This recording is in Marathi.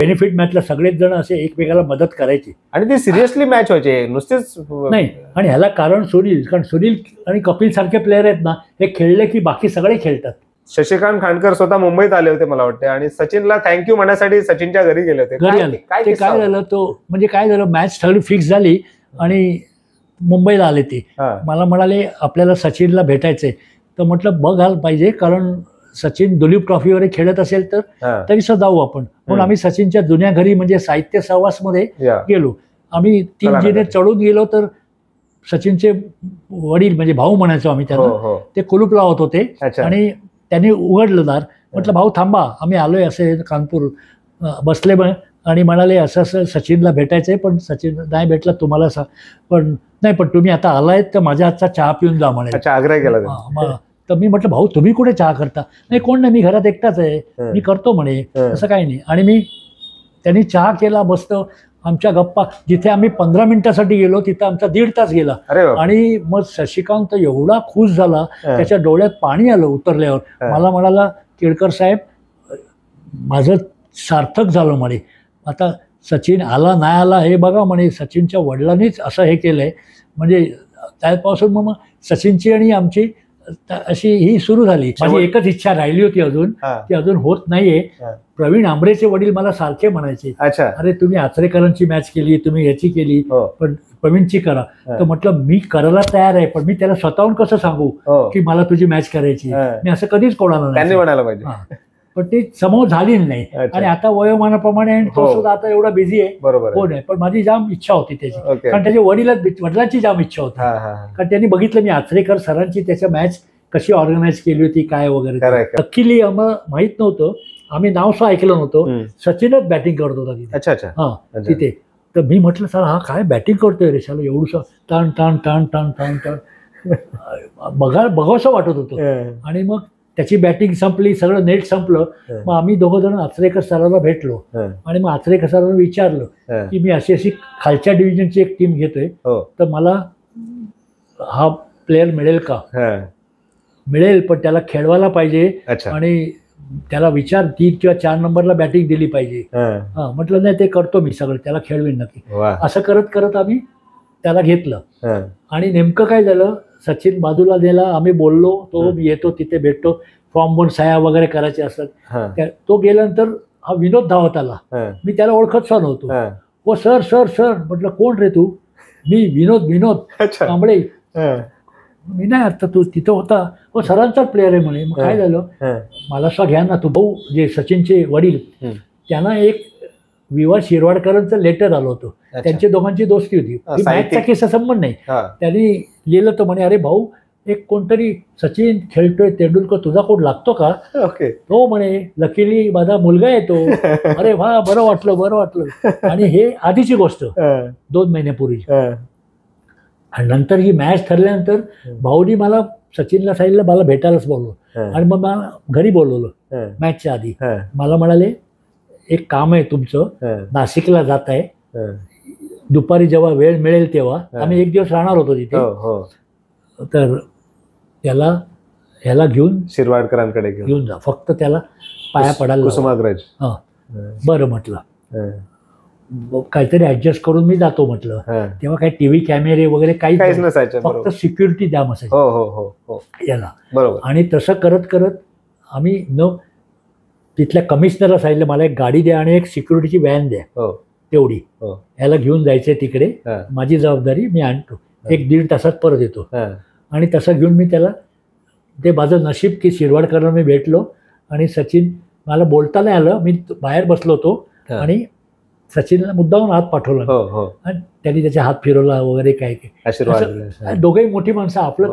बेनिफिट मॅचला सगळेच जण असे एकमेकाला मदत करायची आणि ती सिरियसली मॅच व्हायची, नुसतेच नाही. आणि ह्याला कारण सुनील, कारण सुनील आणि कपिल सारखे प्लेयर आहेत ना, हे खेळले की बाकी सगळे खेळतात. शशिकांत खांडकर स्वतः मुंबईत आले होते मला वाटते आणि सचिनला थँक्यू म्हणण्यासाठी सचिनच्या घरी गेले होते. घरी आले ते काय झालं, तो म्हणजे काय झालं, मॅच सगळी फिक्स झाली आणि मुंबईला आले ते. मला म्हणाले आपल्याला सचिनला भेटायचंय. तर म्हटलं बघायला पाहिजे, कारण सचिन दुलीप ट्रॉफी वगैरे खेळत असेल तर तरी सुद्धा जाऊ आपण. म्हणून आम्ही सचिनच्या जुन्या घरी म्हणजे साहित्य सहवास मध्ये गेलो. आम्ही 3 जिने चढून गेलो तर सचिनचे वडील म्हणजे भाऊ म्हणायचो आम्ही त्यांना, ते कुलूप लावत होते आणि त्यांनी उघडलं दार. म्हटलं भाऊ थांबा, आम्ही आलोय असे कानपूर. बसले आणि म्हणाले असं असं सचिनला भेटायचंय, पण सचिन नाही भेटला तुम्हाला पण नाही, पण तुम्ही आता आलायत तर माझ्या हातचा चहा पिऊन जा म्हणे. आग्रह केला. तर मी म्हटलं भाऊ तुम्ही कुठे चहा करता? नाही कोण नाही, मी घरात एकटाच आहे, मी करतो म्हणे. असं काही नाही. आणि त्यांनी चहा केला, बसतो आमच्या गप्पा. जिथे आम्ही 15 मिनिटासाठी गेलो तिथं आमचा 1.5 तास गेला. आणि मग शशिकांत एवढा खुश झाला, त्याच्या डोळ्यात पाणी आलं उतरल्यावर. मला म्हणाला केळकर साहेब माझं सार्थक झालं म्हणे. आता सचिन आला नाही आला हे बघा म्हणे, सचिनच्या वडिलांनीच असं हे केलंय. म्हणजे त्यापासून मग सचिनची आणि आमची अशी ही सुरू झाली. माझी एकच इच्छा राहिली होती अजून, ती अजून होत नाहीये. प्रवीण आंबरेचे वडील मला सारखे म्हणायचे, अरे तुम्ही आचरेकरांची मॅच केली, तुम्ही याची केली, पण प्रवीणची करा. तर म्हटलं मी करायला तयार आहे, पण मी त्याला स्वतःहून कसं सांगू की मला तुझी मॅच करायची? मी असं कधीच कोणाला नाही म्हणायला पाहिजे. पण ते समोर झाली नाही. आणि आता वयोमानाप्रमाणे तो सुद्धा आता एवढा बिझी आहे, हो नाही. पण माझी जाम इच्छा होती त्याची, कारण त्याच्या वडिलांची जाम इच्छा होती. कारण त्यांनी बघितलं मी आचरेकर सरांची त्याच्या मॅच कशी ऑर्गनाईज केली होती काय वगैरे. लकीली आम्हाला माहित नव्हतं, आम्ही नाव सुद्धा ऐकलं नव्हतं, सचिनच बॅटिंग करत होता तिथे. हा तिथे. तर मी म्हटलं सर हा काय बॅटिंग करतोय रे शाला, एवढंसं टाण टाण टाण टाण टाण टाण बघावंसं वाटत होतं. आणि मग त्याची बॅटिंग संपली, सगळं नेट संपलं. मग आम्ही दोघं जण आचरेकर सरांना भेटलो आणि मग आचरेकर सरांना विचारलं की मी अशी अशी खालच्या डिव्हिजनची एक टीम घेतोय, तर मला हा प्लेअर मिळेल का? मिळेल, पण त्याला खेळवायला पाहिजे आणि त्याला विचार 3 किंवा 4 नंबरला बॅटिंग दिली पाहिजे. म्हटलं नाही ते करतो मी सगळं, त्याला खेळवीन नक्की. असं करत करत आम्ही त्याला घेतलं. आणि नेमकं काय झालं, सचिन बाजूला दिला, आम्ही बोललो, तो येतो तिथे भेटतो, फॉर्म 1 सह्या वगैरे करायचे असतात. तो गेल्यानंतर हा विनोद धावत आला. मी त्याला ओळखत सुद्धा नव्हतो. हो सर सर सर. म्हटलं कोण रे तू? मी विनोद कांबळे. मी नाही आता तू तिथं होता? हो सरांचाच प्लेअर आहे म्हणे. मग काय झालं, मला सुद्धा घ्या ना तू. भाऊ जे सचिनचे वडील, त्यांना एक विवा शिरवाडकरांचं लेटर आलं होतं. त्यांच्या दोघांची दोस्ती होती, मॅचचा केसा संबंध नाही. त्यांनी लिहिलं तर म्हणे अरे भाऊ एक कोणतरी सचिन खेळतोय, तेंडुलकर तुझा कोण लागतो का? तो म्हणे लकीली माझा मुलगा येतो. अरे वा, बरं वाटलं. आणि हे आधीची गोष्ट 2 महिन्यापूर्वी. आणि नंतर ही मॅच ठरल्यानंतर भाऊनी मला सचिनला सांगितलं, मला भेटायलाच बोललो. आणि मग मला घरी बोलवलं मॅचच्या आधी. मला म्हणाले एक काम आहे तुमचं, नाशिकला जात आहे, दुपारी जेव्हा वेळ मिळेल तेव्हा. आम्ही 1 दिवस राहणार होतो तिथे. तर ह्याला घेऊन शिरवाडकरांकडे घेऊन जा, फक्त त्याला पाया पडायला. कुसुमाग्रज. बरं म्हटलं, काहीतरी ऍडजस्ट करून मी जातो म्हटलं. तेव्हा काही टीव्ही कॅमेरे वगैरे काहीच नसायचं, फक्त सिक्युरिटी द्या असायची याला. आणि तसं करत करत आम्ही तिथल्या कमिशनरला सांगितलं मला एक गाडी द्या आणि एक सिक्युरिटीची व्हॅन द्या, तेवढी. ह्याला घेऊन जायचंय तिकडे, माझी जबाबदारी, मी आणतो, 1-1.5 तासात परत येतो. आणि तसं घेऊन मी त्याला, ते माझं नशीब की शिरवाडकरांना मी भेटलो. आणि सचिन, मला बोलता नाही आलं, मी बाहेर बसलो होतो आणि सचिनला मुद्दाहून हात पाठवला आणि त्यांनी त्याचा हात फिरवला वगैरे काय काय. दोघेही मोठी माणसं, आपलं